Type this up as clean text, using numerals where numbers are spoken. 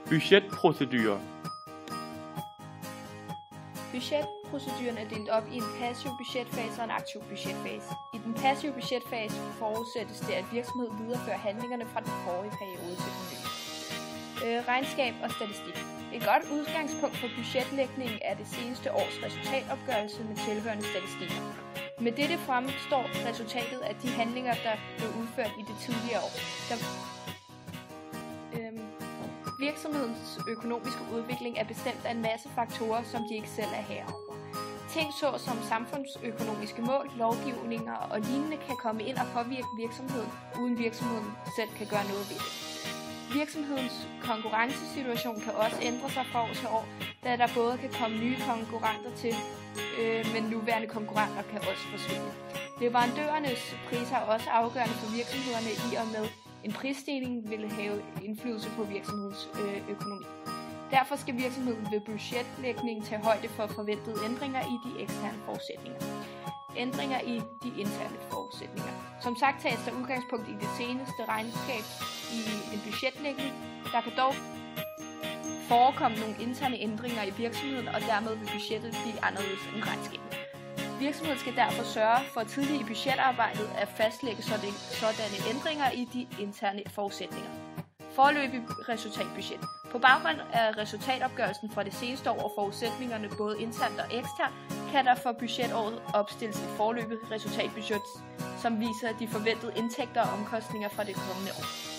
Budgetprocedure. Budgetproceduren er delt op i en passiv budgetfase og en aktiv budgetfase. I den passive budgetfase forudsættes det, at virksomheden viderefører handlingerne fra den forrige periode til den nye. Regnskab og statistik. Et godt udgangspunkt for budgetlægningen er det seneste års resultatopgørelse med tilhørende statistikker. Med dette fremstår resultatet af de handlinger, der blev udført i det tidligere år. Virksomhedens økonomiske udvikling er bestemt af en masse faktorer, som de ikke selv er herover. Ting såsom samfundsøkonomiske mål, lovgivninger og lignende kan komme ind og påvirke virksomheden, uden virksomheden selv kan gøre noget ved det. Virksomhedens konkurrencesituation kan også ændre sig fra år til år, da der både kan komme nye konkurrenter til, men nuværende konkurrenter kan også forsvinde. Leverandørernes priser er også afgørende for virksomhederne i og med, en prisstigning vil have indflydelse på virksomhedens økonomi. Derfor skal virksomheden ved budgetlægning tage højde for forventede ændringer i de eksterne forudsætninger. Ændringer i de interne forudsætninger. Som sagt tages der udgangspunkt i det seneste regnskab i en budgetlægning. Der kan dog forekomme nogle interne ændringer i virksomheden, og dermed vil budgettet blive anderledes end regnskabet. Virksomheden skal derfor sørge for tidligt i budgetarbejdet at fastlægge sådanne ændringer i de interne forudsætninger. Foreløbig resultatbudget. På baggrund af resultatopgørelsen fra det seneste år og forudsætningerne både internt og eksternt, kan der for budgetåret opstilles et foreløbigt resultatbudget, som viser de forventede indtægter og omkostninger fra det kommende år.